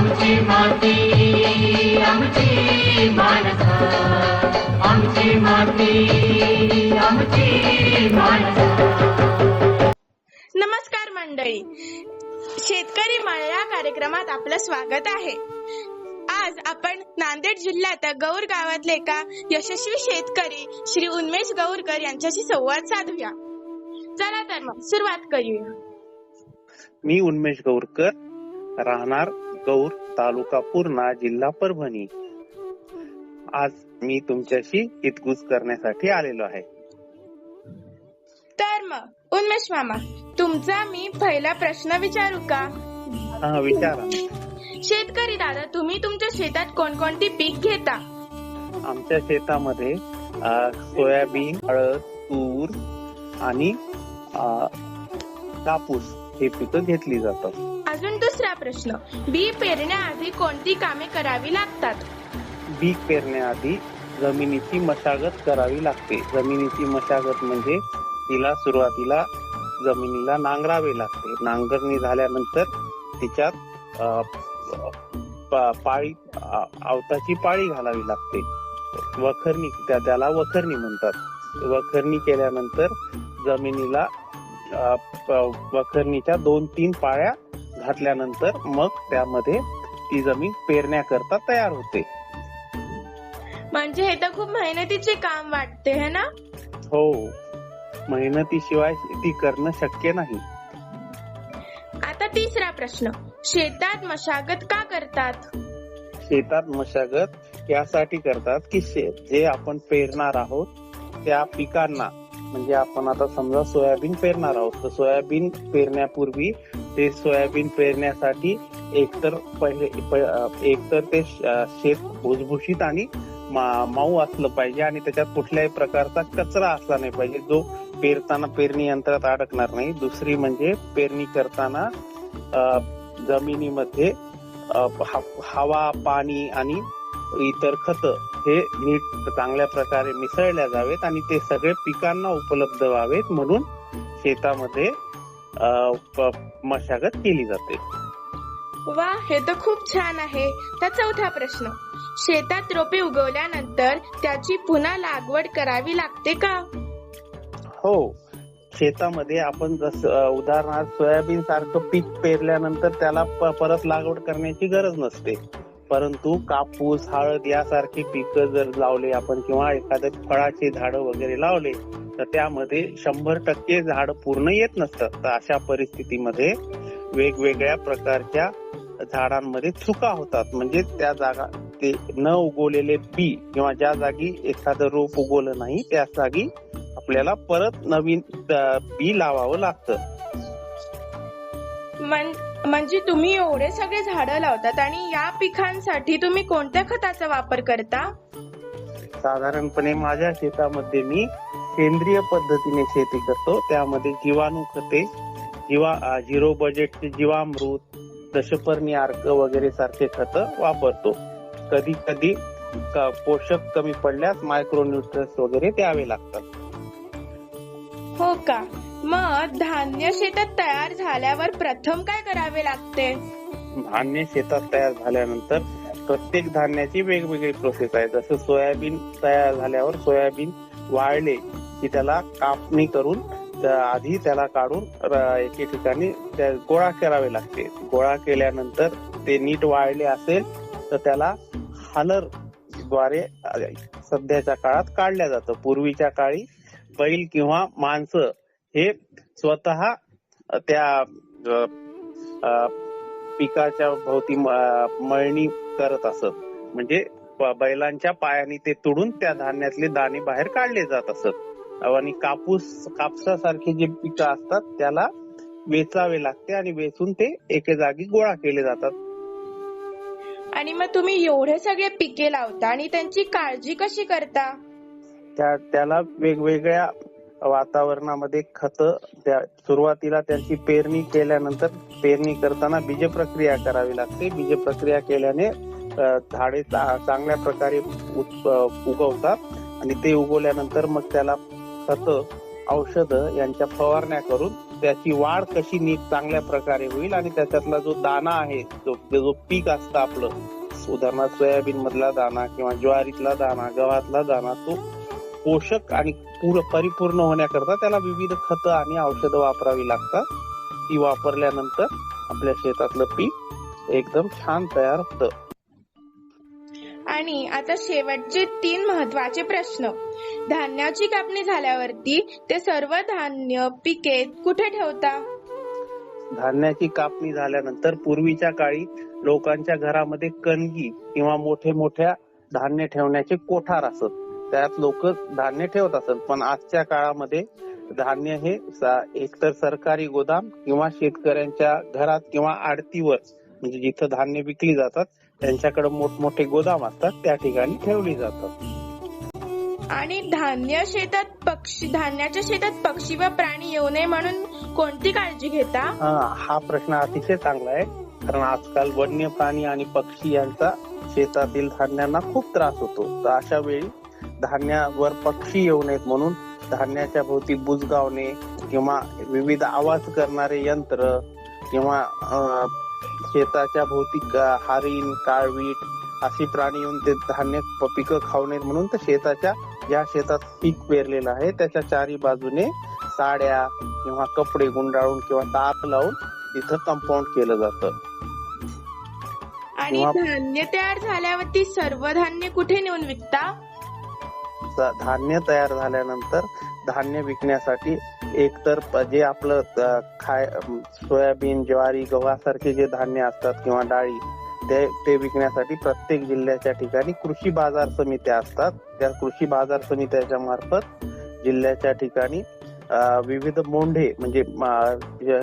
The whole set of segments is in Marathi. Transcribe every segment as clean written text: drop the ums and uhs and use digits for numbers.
आमची माती आमची माणसं, आमची माती आमची माणसं. नमस्कार मंडळी, शेतकरी मळ या कार्यक्रमात आपलं स्वागत आहे. आज आपण नांदेड जिल्ह्यात गौर गावातले एका यशस्वी शेतकरी श्री उन्मेष गौरकर यांच्याशी संवाद साधूया. चला तर मग सुरुवात करूया. मी उन्मेष गौरकर, राहणार गौर, तालुका पूर्णा, जिल्हा परभणी. आज मी तुमच्याशी हितगुज करण्यासाठी आलेलो आहे. तर मग उन्मेष मामा, तुमचा मी पहिला प्रश्न विचारू का? हा, विचारा. शेतकरी दादा, तुम्ही तुमच्या शेतात कोणकोणती पीक घेता? आमच्या शेतामध्ये सोयाबीन, हळद, तूर आणि कापूस हे पिकं घेतली जातात. अजून दुसरा प्रश्न, बी पेरण्याआधी कोणती कामे करावी लागतात? बी पेरण्याआधी जमिनीची मशागत करावी लागते. जमिनीची मशागत म्हणजे तिला सुरुवातीला जमिनीला नांगरावे लागते. नांगरणी झाल्यानंतर तिच्यात पाळी, आवताची पाळी घालावी लागते. वखरणी, त्याला वखरणी म्हणतात. वखरणी केल्यानंतर जमिनीला वखरणीच्या 2-3 पाळ्या घातल्यानंतर मग त्यामध्ये ती जमीन पेरण्याकरता तयार होते. म्हणजे हे तर खूप मेहनतीचे काम वाटते, है ना? हो, मेहनतीशिवाय शेती करणं शक्य नाही. आता तिसरा प्रश्न, शेतात मशागत का करतात? शेतात मशागत यासाठी करतात की जे आपण पेरणार आहोत त्या पिकांना, म्हणजे आपण आता समजा सोयाबीन पेरणार आहोत, तर सोयाबीन पेरण्यापूर्वी ते सोयाबीन पेरण्यासाठी एकतर ते शेत भुसभुशीत आणि मऊ असलं पाहिजे आणि त्याच्यात कुठल्याही प्रकारचा कचरा असला नाही पाहिजे, जो पेरताना पेरणी यंत्रात अडकणार नाही. दुसरी म्हणजे पेरणी करताना जमिनीमध्ये हवा, पाणी आणि इतर खतं हे नीट चांगल्या प्रकारे मिसळल्या जावेत आणि ते सगळे पिकांना उपलब्ध व्हावेत, म्हणून शेतामध्ये मशागत केली जाते. वा, हे तर खूप छान आहे. तर चौथा प्रश्न, शेतात रोपे उगवल्यानंतर त्याची पुन्हा लागवड करावी लागते का? हो, शेतामध्ये आपण जसं उदाहरणार्थ सोयाबीन सारखं पीक पेरल्यानंतर त्याला परत लागवड करण्याची गरज नसते. परंतु कापूस, हळद यासारखी पिकं जर लावले आपण किंवा एखाद्या फळाचे झाडं वगैरे लावले तर त्यामध्ये 100% झाड पूर्ण येत नसतात. तर अशा परिस्थितीमध्ये वेगवेगळ्या प्रकारच्या झाडांमध्ये चुका होतात. म्हणजे त्या जागा ते न उगवलेले बी किंवा ज्या जागी एखादं रोप उगवलं नाही त्या जागी आपल्याला परत नवीन बी लावावं लागतं. म्हणजे तुम्ही एवढे सगळे झाडं लावतात आणि या पिकांसाठी तुम्ही कोणत्या खताचा वापर करता? साधारणपणे माझ्या शेतामध्ये मी सेंद्रिय पद्धतीने शेती करतो. त्यामध्ये जीवाणू खते, झिरो बजेटचे जीवामृत, दशपर्णी अर्क वगैरे सारखे खतं वापरतो. कधी कधी पोषक कमी पडल्यास मायक्रोन्यूट्रियन्स वगैरे द्यावे लागतात. हो का? मग धान्य शेतात तयार झाल्यावर प्रथम काय करावे लागते? धान्य शेतात तयार झाल्यानंतर प्रत्येक धान्याची वेगवेगळी प्रोसेस आहे. जसं सोयाबीन तयार झाल्यावर सोयाबीन वाळले की त्याला कापणी करून आधी त्याला काढून एके ठिकाणी गोळा करावे लागते. गोळा केल्यानंतर ते नीट वाळले असेल तर त्याला हालर द्वारे सध्याच्या काळात काढल्या जातं. पूर्वीच्या काळी बैल किंवा माणसं हे स्वतः त्या पिकाच्या भोवती मळणी करत असत. म्हणजे बैलांच्या पायाने ते तुडून त्या धान्यातले दाणे बाहेर काढले जात असत. आणि कापसासारखे जे पिकं असतात त्याला वेचावे लागते आणि वेचून ते एके जागी गोळा केले जातात. आणि मग तुम्ही एवढे सगळे पिके लावता आणि त्यांची काळजी कशी करता? त्याला वेगवेगळ्या वातावरणामध्ये खतं, सुरुवातीला त्यांची पेरणी केल्यानंतर पेरणी करताना बीज प्रक्रिया करावी लागते. बीज प्रक्रिया केल्याने झाडे चांगल्या प्रकारे उगवतात आणि ते उगवल्यानंतर मग त्याला खतं, औषधं यांच्या फवारण्या करून त्याची वाढ कशी नीट चांगल्या प्रकारे होईल आणि त्याच्यातला जो दाना आहे, जो पीक असतं आपलं, उदाहरणार्थ सोयाबीन मधला दाना किंवा ज्वारीतला दाना, गव्हातला दाना, तो पोषक आणि परिपूर्ण होण्याकरता त्याला विविध खतं आणि औषधं वापरावी लागतात. ती वापरल्यानंतर आपल्या शेतातलं पीक एकदम छान तयार होतं. आणि आता शेवटचे 3 महत्वाचे प्रश्न. धान्याची कापणी झाल्यावरती ते सर्व धान्य पिके कुठे ठेवता? धान्याची कापणी झाल्यानंतर पूर्वीच्या काळी लोकांच्या घरामध्ये कणगी किंवा मोठ्या धान्य ठेवण्याचे कोठार असत, त्यात लोक धान्य ठेवत असत. पण आजच्या काळामध्ये धान्य हे एकतर सरकारी गोदाम किंवा शेतकऱ्यांच्या घरात किंवा आडतीवर, म्हणजे जिथं धान्य विकली जातात त्यांच्याकडे मोठमोठे गोदाम असतात, त्या ठिकाणी ठेवली जातात. आणि धान्याच्या शेतात पक्षी व प्राणी येऊ नये म्हणून कोणती काळजी घेता? हा प्रश्न अतिशय चांगला आहे, कारण आजकाल वन्य प्राणी आणि पक्षी यांचा शेतातील धान्यांना खूप त्रास होतो. तर अशा वेळी धान्यावर पक्षी येऊ नयेत म्हणून धान्याच्या भोवती बुजगावणे किंवा विविध आवाज करणारे यंत्र किंवा शेताच्या भोवती हरिण, काळवीट अशी प्राणी येऊन ते धान्य पिकं खाऊ नयेत म्हणून तर ज्या शेतात पीक पेरलेलं आहे त्याच्या चारी बाजूने साड्या किंवा कपडे गुंडाळून किंवा तार लावून तिथं कंपाऊंड केलं जातं. आणि धान्य तयार झाल्यावरती सर्व धान्य कुठे नेऊन विकता? धान्य तयार झाल्यानंतर धान्य विकण्यासाठी एकतर जे आपलं सोयाबीन, ज्वारी, गव्हासारखे जे धान्य असतात किंवा डाळी, ते विकण्यासाठी प्रत्येक जिल्ह्याच्या ठिकाणी कृषी बाजार समित्या असतात. त्या कृषी बाजार समित्याच्या मार्फत जिल्ह्याच्या ठिकाणी विविध मोंढे म्हणजे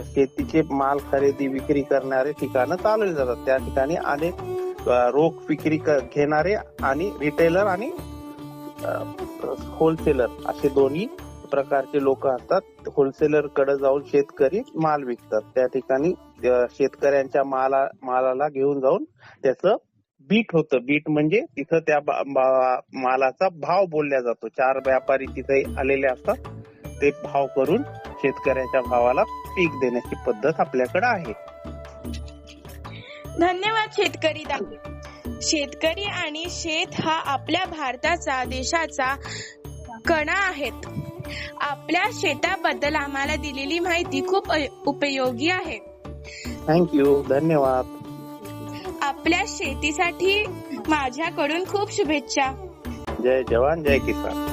शेतीचे माल खरेदी विक्री करणारे ठिकाणं चालवली जातात. त्या ठिकाणी अनेक रोख विक्री घेणारे आणि रिटेलर आणि होलसेलर असे दोन्ही प्रकारचे लोक असतात. होलसेलर कडे जाऊन शेतकरी माल विकतात. त्या ठिकाणी शेतकऱ्यांच्या मालाला घेऊन जाऊन त्याचं बीट होतं. बीट म्हणजे तिथं त्या मालाचा भाव बोलला जातो. 4 व्यापारी तिथे आलेले असतात, ते भाव करून शेतकऱ्याच्या भावाला पीक देण्याची पद्धत आपल्याकडे आहे. धन्यवाद शेतकरी दादा. शेतकरी आणि शेत हा आपल्या भारताचा, देशाचा कणा आहेत. आपल्या शेताबद्दल आम्हाला दिलेली माहिती खूप उपयोगी आहे. थँक्यू, धन्यवाद. आपल्या शेतीसाठी माझ्याकडून खूप शुभेच्छा. जय जवान जय किसान.